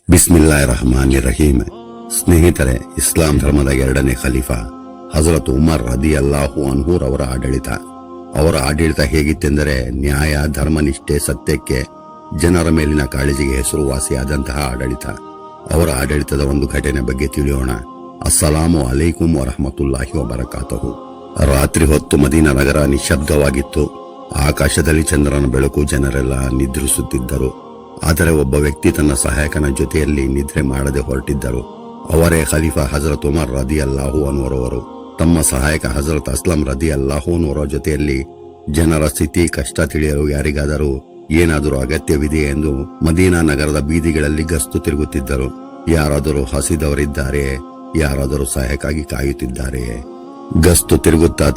ಬಿಸ್ಮಿಲ್ಲಾಹಿರ್ ರಹಮಾನಿರ್ ರಹೀಮ್. ಸ್ನೇಹಿತರೆ, ಇಸ್ಲಾಂ ಧರ್ಮದ ಎರಡನೇ ಖಲೀಫಾ ಹಜರತ್ ಉಮರ್ ರದಿಯಲ್ಲಾಹು ಅನ್ಹು ಅವರ ಆಡಳಿತ ಹೇಗಿತ್ತೆಂದರೆ ನ್ಯಾಯ, ಧರ್ಮನಿಷ್ಠೆ, ಸತ್ಯಕ್ಕೆ, ಜನರ ಮೇಲಿನ ಕಾಳಜಿಗೆ ಹೆಸರುವಾಸಿಯಾದಂತಹ ಆಡಳಿತ. ಅವರ ಆಡಳಿತದ ಒಂದು ಘಟನೆ ಬಗ್ಗೆ ತಿಳಿಯೋಣ. ಅಸ್ಸಲಾಮು ಅಲೈಕುಂ ವರಹಮತುಲ್ಲಾಹಿ ವಬರಕಾತಹು. ರಾತ್ರಿ ಹೊತ್ತು ಮದೀನಾ ನಗರ ನಿಶ್ಶಬ್ದವಾಗಿತ್ತು. ಆಕಾಶದಲ್ಲಿ ಚಂದ್ರನ ಬೆಳಕು, ಜನರೆಲ್ಲ ನಿದ್ರಿಸುತ್ತಿದ್ದರು. ಆದರೆ ಒಬ್ಬ ವ್ಯಕ್ತಿ ತನ್ನ ಸಹಾಯಕನ ಜೊತೆಯಲ್ಲಿ ನಿದ್ರೆ ಮಾಡದೆ ಹೊರಟಿದ್ದರು. ಅವರೇ ಖಲೀಫಾ ಹಜರತ್ ಉಮರ್ ರದಿಯಲ್ಲಾಹು ಅನ್ಹುರವರು. ತಮ್ಮ ಸಹಾಯಕ ಹಜರತ್ ಅಸ್ಲಂ ರದಿಯಲ್ಲಾಹು ಅನ್ಹುರ ಜೊತೆಯಲ್ಲಿ ಜನರ ಸ್ಥಿತಿ, ಕಷ್ಟ ತಿಳಿಯಲು ಯಾರಿಗಾದರೂ ಏನಾದರೂ ಅಗತ್ಯವಿದೆಯೇ ಎಂದು ಮದೀನಾ ನಗರದ ಬೀದಿಗಳಲ್ಲಿ ಗಸ್ತು ತಿರುಗುತ್ತಿದ್ದರು. ಯಾರಾದರೂ ಹಸಿದವರಿದ್ದಾರೆಯೇ, ಯಾರಾದರೂ ಸಹಾಯಕ್ಕಾಗಿ ಕಾಯುತ್ತಿದ್ದಾರೆಯೇ? ಗಸ್ತು ತಿರುಗುತ್ತಾ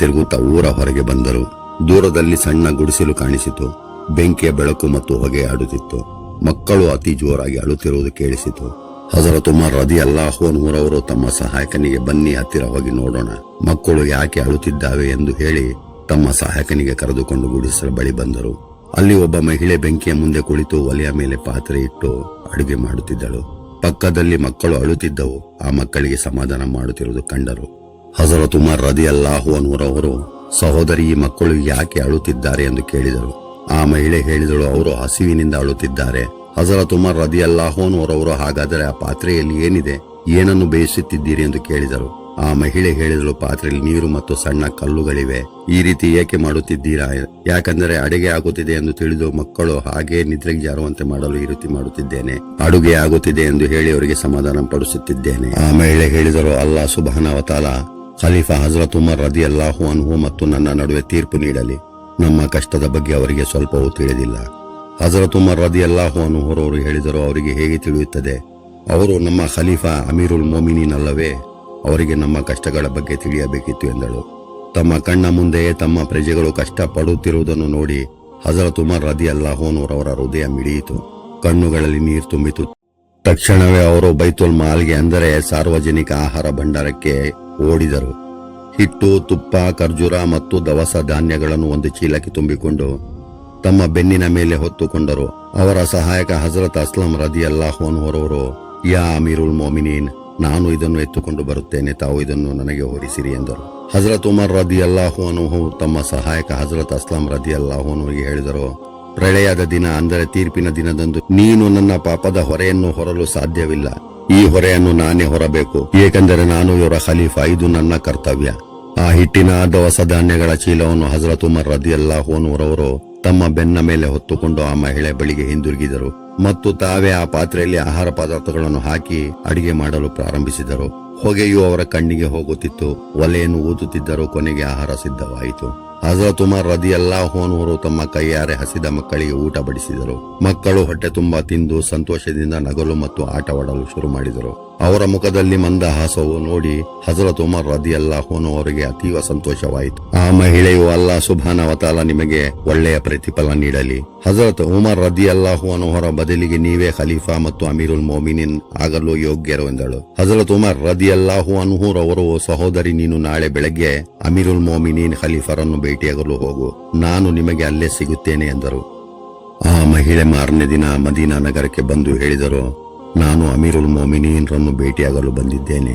ಊರ ಹೊರಗೆ ಬಂದರು. ದೂರದಲ್ಲಿ ಸಣ್ಣ ಗುಡಿಸಲು ಕಾಣಿಸಿತು. ಬೆಂಕಿಯ ಬೆಳಕು ಮತ್ತು ಹೊಗೆ ಆಡುತ್ತಿತ್ತು. ಮಕ್ಕಳು ಅತಿ ಜೋರಾಗಿ ಅಳುತ್ತಿರುವುದು ಕೇಳಿಸಿತು. ಹಜರತ್ ಉಮರ್ ರದಿಯಲ್ಲಾಹು ಅನ್ಹುರವರು ತಮ್ಮ ಸಹಾಯಕನಿಗೆ, ಬನ್ನಿ ಹತ್ತಿರ ಹೋಗಿ ನೋಡೋಣ, ಮಕ್ಕಳು ಯಾಕೆ ಅಳುತ್ತಿದ್ದಾವೆ ಎಂದು ಹೇಳಿ ತಮ್ಮ ಸಹಾಯಕನಿಗೆ ಕರೆದುಕೊಂಡು ಗುಡಿಸಲ ಬಳಿ ಬಂದರು. ಅಲ್ಲಿ ಒಬ್ಬ ಮಹಿಳೆ ಬೆಂಕಿಯ ಮುಂದೆ ಕುಳಿತು ಒಲೆಯ ಮೇಲೆ ಪಾತ್ರೆ ಇಟ್ಟು ಅಡುಗೆ ಮಾಡುತ್ತಿದ್ದಳು. ಪಕ್ಕದಲ್ಲಿ ಮಕ್ಕಳು ಅಳುತ್ತಿದ್ದವು. ಆ ಮಕ್ಕಳಿಗೆ ಸಮಾಧಾನ ಮಾಡುತ್ತಿರುವುದು ಕಂಡರು. ಹಜರತ್ ಉಮರ್ ರದಿಯಲ್ಲಾಹು ಅನ್ಹುರವರು, ಸಹೋದರಿ, ಈ ಮಕ್ಕಳು ಯಾಕೆ ಅಳುತ್ತಿದ್ದಾರೆ ಎಂದು ಕೇಳಿದರು. ಆ ಮಹಿಳೆ ಹೇಳಿದಳು, ಅವರು ಹಸಿವಿನಿಂದ ಅಳುತ್ತಿದ್ದಾರೆ. ಹಜರತ್ ಉಮರ್ ರದಿಯಲ್ಲಾಹು ಅನ್ಹುರವರು, ಹಾಗಾದರೆ ಆ ಪಾತ್ರೆಯಲ್ಲಿ ಏನಿದೆ, ಏನನ್ನು ಬೇಯಿಸುತ್ತಿದ್ದೀರಿ ಎಂದು ಕೇಳಿದರು. ಆ ಮಹಿಳೆ ಹೇಳಿದಳು, ಪಾತ್ರೆಯಲ್ಲಿ ನೀರು ಮತ್ತು ಸಣ್ಣ ಕಲ್ಲುಗಳಿವೆ. ಈ ರೀತಿ ಏಕೆ ಮಾಡುತ್ತಿದ್ದೀರಾ? ಯಾಕಂದರೆ ಅಡುಗೆ ಆಗುತ್ತಿದೆ ಎಂದು ತಿಳಿದು ಮಕ್ಕಳು ಹಾಗೆ ನಿದ್ರೆಗೆ ಜಾರುವಂತೆ ಮಾಡಲು ಈ ರೀತಿ ಮಾಡುತ್ತಿದ್ದೇನೆ. ಅಡುಗೆ ಆಗುತ್ತಿದೆ ಎಂದು ಹೇಳಿ ಅವರಿಗೆ ಸಮಾಧಾನ ಪಡಿಸುತ್ತಿದ್ದೇನೆ. ಆ ಮಹಿಳೆ ಹೇಳಿದರು, ಅಲ್ಲಾಹ್ ಸುಬ್ಹಾನಹು ವ ತಆಲಾ ಖಲೀಫಾ ಹಜರತ್ ಉಮರ್ ರದಿಯಲ್ಲಾಹು ಅನ್ಹು ಮತ್ತು ನನ್ನ ನಡುವೆ ತೀರ್ಪು ನೀಡಲಿ. ನಮ್ಮ ಕಷ್ಟದ ಬಗ್ಗೆ ಅವರಿಗೆ ಸ್ವಲ್ಪವೂ ತಿಳಿದಿಲ್ಲ. ಹಜರತ್ ಉಮರ್ ರದಿಯಲ್ಲಾಹು ಅನ್ಹುರವರು ಹೇಳಿದರು, ಅವರಿಗೆ ಹೇಗೆ ತಿಳಿಯುತ್ತದೆ? ಅವರು ನಮ್ಮ ಖಲೀಫಾ ಅಮೀರುಲ್ ಮೊಮಿನೀನ್ ಅಲ್ಲವೇ? ಅವರಿಗೆ ನಮ್ಮ ಕಷ್ಟಗಳ ಬಗ್ಗೆ ತಿಳಿಯಬೇಕಿತ್ತು ಎಂದಳು. ತಮ್ಮ ಕಣ್ಣ ಮುಂದೆಯೇ ತಮ್ಮ ಪ್ರಜೆಗಳು ಕಷ್ಟ ಪಡುತ್ತಿರುವುದನ್ನು ನೋಡಿ ಹಜರತ್ ಉಮರ್ ರದಿಯಲ್ಲಾಹು ಅನ್ಹುರವರ ಹೃದಯ ಮಿಡಿಯಿತು. ಕಣ್ಣುಗಳಲ್ಲಿ ನೀರು ತುಂಬಿತು. ತಕ್ಷಣವೇ ಅವರು ಬೈತುಲ್ ಮಾಲ್ಗೆ, ಅಂದರೆ ಸಾರ್ವಜನಿಕ ಆಹಾರ ಭಂಡಾರಕ್ಕೆ ಓಡಿದರು. ಹಿಟ್ಟು, ತುಪ್ಪ, ಖರ್ಜೂರ ಮತ್ತು ದವಸ ಧಾನ್ಯಗಳನ್ನು ಒಂದು ಚೀಲಕ್ಕೆ ತುಂಬಿಕೊಂಡು ತಮ್ಮ ಬೆನ್ನಿನ ಮೇಲೆ ಹೊತ್ತುಕೊಂಡರು. ಅವರ ಸಹಾಯಕ ಹಜರತ್ ಅಸ್ಲಂ ರದಿಯಲ್ಲಾಹು ಅನ್ಹುರವರು, ಯಾ ಅಮೀರುಲ್ ಮೊಮಿನೀನ್, ನಾನು ಇದನ್ನು ಎತ್ತುಕೊಂಡು ಬರುತ್ತೇನೆ, ತಾವು ಇದನ್ನು ನನಗೆ ಹೊರಿಸಿರಿ ಎಂದರು. ಹಜರತ್ ಉಮರ್ ರದಿಯಲ್ಲಾಹು ಅನ್ಹು ತಮ್ಮ ಸಹಾಯಕ ಹಜರತ್ ಅಸ್ಲಂ ರದಿಯಲ್ಲಾಹು ಅನ್ಹುಗೆ ಹೇಳಿದರು, ಪ್ರಳಯದ ದಿನ, ಅಂದರೆ ತೀರ್ಪಿನ ದಿನದಂದು ನೀನು ನನ್ನ ಪಾಪದ ಹೊರೆಯನ್ನು ಹೊರಲು ಸಾಧ್ಯವಿಲ್ಲ. ಈ ಹೊರೆಯನ್ನು ನಾನೇ ಹೊರಬೇಕು, ಏಕೆಂದರೆ ನಾನು ಇವರ ಖಲೀಫಾ, ಇದು ನನ್ನ ಕರ್ತವ್ಯ. ಆ ಹಿಟ್ಟಿನ, ದವಸ ಧಾನ್ಯಗಳ ಚೀಲವನ್ನು ಹಜರತ್ ಉಮರ್ ರದಿಯಲ್ಲಾಹು ಅನ್ಹುರವರು ತಮ್ಮ ಬೆನ್ನ ಮೇಲೆ ಹೊತ್ತುಕೊಂಡು ಆ ಮಹಿಳೆ ಬಳಿಗೆ ಹಿಂದಿರುಗಿದರು ಮತ್ತು ತಾವೇ ಆ ಪಾತ್ರೆಯಲ್ಲಿ ಆಹಾರ ಪದಾರ್ಥಗಳನ್ನು ಹಾಕಿ ಅಡಿಗೆ ಮಾಡಲು ಪ್ರಾರಂಭಿಸಿದರು. ಹೊಗೆಯು ಅವರ ಕಣ್ಣಿಗೆ ಹೋಗುತ್ತಿತ್ತು. ಒಲೆಯನ್ನು ಊದುತ್ತಿದ್ದರು. ಕೊನೆಗೆ ಆಹಾರ ಸಿದ್ಧವಾಯಿತು. ಹಜರತ್ ಉಮರ್ ರದಿಯಲ್ಲಾಹು ಅನ್ಹುರು ತಮ್ಮ ಕೈಯಾರೆ ಹಸಿದ ಮಕ್ಕಳಿಗೆ ಊಟ ಬಡಿಸಿದರು. ಮಕ್ಕಳು ಹೊಟ್ಟೆ ತುಂಬಾ ತಿಂದು ಸಂತೋಷದಿಂದ ನಗಲು ಮತ್ತು ಆಟವಾಡಲು ಶುರು ಮಾಡಿದರು. ಅವರ ಮುಖದಲ್ಲಿ ಮಂದಹಾಸವು ನೋಡಿ ಹಜರತ್ ಉಮರ್ ರದಿಯಲ್ಲಾಹು ಅನ್ಹು ಅವರಿಗೆ ಅತೀವ ಸಂತೋಷವಾಯಿತು. ಆ ಮಹಿಳೆಯು, ಅಲ್ಲಾಹ್ ಸುಬ್ಹಾನಹು ವ ತಆಲಾ ನಿಮಗೆ ಒಳ್ಳೆಯ ಪ್ರತಿಫಲ ನೀಡಲಿ. ಹಜರತ್ ಉಮರ್ ರದಿಯಲ್ಲಾಹು ಅನ್ಹುರ ಬದಲಿಗೆ ನೀವೇ ಖಲೀಫಾ ಮತ್ತು ಅಮೀರುಲ್ ಮೊಮಿನೀನ್ ಆಗಲು ಯೋಗ್ಯರು ಎಂದಳು. ಹಜರತ್ ಉಮರ್ ರದಿಯಲ್ಲಾಹು ಅನ್ಹುರವರು, ಸಹೋದರಿ, ನೀನು ನಾಳೆ ಬೆಳಗ್ಗೆ ಅಮೀರುಲ್ ಮೊಮಿನೀನ್ ಖಲೀಫರನ್ನು ಭೇಟಿಯಾಗಲು ಹೋಗು, ನಾನು ನಿಮಗೆ ಅಲ್ಲೇ ಸಿಗುತ್ತೇನೆ ಎಂದರು. ಆ ಮಹಿಳೆ ಮಾರನೇ ದಿನ ಮದೀನಾ ನಗರಕ್ಕೆ ಬಂದು ಹೇಳಿದರು, ನಾನು ಅಮೀರುಲ್ ಮೊಮಿನೀನ್ ರನ್ನು ಭೇಟಿಯಾಗಲು ಬಂದಿದ್ದೇನೆ.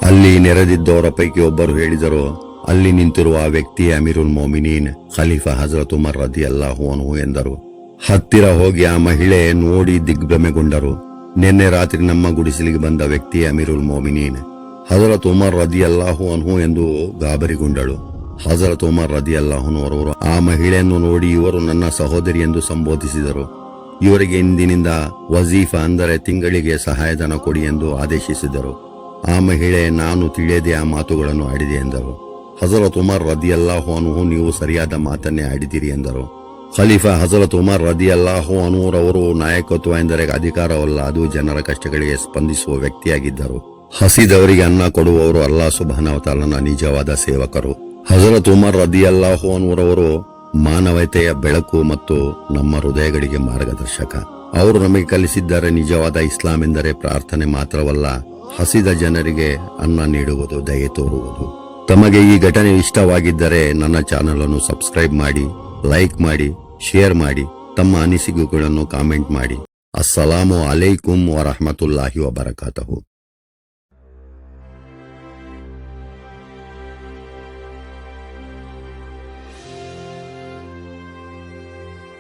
ಅಲ್ಲಿ ನೆರೆದಿದ್ದವರ ಪೈಕಿ ಒಬ್ಬರು ಹೇಳಿದರು, ಅಲ್ಲಿ ನಿಂತಿರುವ ಆ ವ್ಯಕ್ತಿಯೇ ಅಮೀರುಲ್ ಮೊಮಿನೀನ್ ಖಲೀಫಾ ಹಜರತ್ ಉಮರ್ ರದಿಯಲ್ಲಾಹು ಅನ್ಹು ಎಂದರು. ಹತ್ತಿರ ಹೋಗಿ ಆ ಮಹಿಳೆ ನೋಡಿ ದಿಗ್ಭ್ರಮೆಗೊಂಡರು. ನಿನ್ನೆ ರಾತ್ರಿ ನಮ್ಮ ಗುಡಿಸಲಿಗೆ ಬಂದ ವ್ಯಕ್ತಿಯೇ ಅಮೀರುಲ್ ಮೊಮಿನೀನ್ ಹಜರತ್ ಉಮರ್ ರದಿಯಲ್ಲಾಹು ಅನ್ಹು ಎಂದು ಗಾಬರಿಗೊಂಡಳು. ಹಜರತ್ ಉಮರ್ ರದಿಯಲ್ಲಾಹು ಅನ್ಹುರವರು ಆ ಮಹಿಳೆಯನ್ನು ನೋಡಿ, ಇವರು ನನ್ನ ಸಹೋದರಿ ಎಂದು ಸಂಬೋಧಿಸಿದರು. ಇವರಿಗೆ ಇಂದಿನಿಂದ ವಜೀಫಾ, ಅಂದರೆ ತಿಂಗಳಿಗೆ ಸಹಾಯಧನ ಕೊಡಿ ಎಂದು ಆದೇಶಿಸಿದರು. ಆ ಮಹಿಳೆ, ನಾನು ತಿಳಿಯದೆ ಆ ಮಾತುಗಳನ್ನು ಆಡಿದೆ ಎಂದರು. ಹಜರತ್ ಉಮರ್ ರದಿಯಲ್ಲಾಹು ಅನ್ಹು, ನೀವು ಸರಿಯಾದ ಮಾತನ್ನೇ ಆಡಿದಿರಿ ಎಂದರು. ಖಲೀಫಾ ಹಜರತ್ ಉಮರ್ ರದಿಯಲ್ಲಾಹು ಅನ್ಹುರವರು ನಾಯಕತ್ವ ಎಂದರೆ ಅಧಿಕಾರವಲ್ಲ, ಅದು ಜನರ ಕಷ್ಟಗಳಿಗೆ ಸ್ಪಂದಿಸುವ ವ್ಯಕ್ತಿಯಾಗಿದ್ದರು. ಹಸಿದವರಿಗೆ ಅನ್ನ ಕೊಡುವವರು ಅಲ್ಲಾಹ್ ಸುಬ್ಹಾನಹು ವ ತಆಲನ ನಿಜವಾದ ಸೇವಕರು. ಹಜರತ್ ಉಮರ್ ರದಿಯಲ್ಲಾಹು ಅನ್ಹುರವರು ಮಾನವತೆಯ ಬೆಳಕು ಮತ್ತು ನಮ್ಮ ಹೃದಯಗಳಿಗೆ ಮಾರ್ಗದರ್ಶಕ. ಅವರು ನಮಗೆ ಕಲಿಸಿದ್ದಾರೆ, ನಿಜವಾದ ಇಸ್ಲಾಂ ಎಂದರೆ ಪ್ರಾರ್ಥನೆ ಮಾತ್ರವಲ್ಲ, ಹಸಿದ ಜನರಿಗೆ ಅನ್ನ ನೀಡುವುದು, ದಯೆ ತೋರುವುದು. ತಮಗೆ ಈ ಘಟನೆ ಇಷ್ಟವಾಗಿದ್ದರೆ ನನ್ನ ಚಾನೆಲ್ ಅನ್ನು ಸಬ್ಸ್ಕ್ರೈಬ್ ಮಾಡಿ, ಲೈಕ್ ಮಾಡಿ, ಶೇರ್ ಮಾಡಿ, ತಮ್ಮ ಅನಿಸಿಕೆಗಳನ್ನು ಕಾಮೆಂಟ್ ಮಾಡಿ. ಅಸ್ಸಲಾಮು ಅಲೈಕುಂ ವರಹಮತುಲ್ಲಾಹಿ ವಬರಕಾತಹು.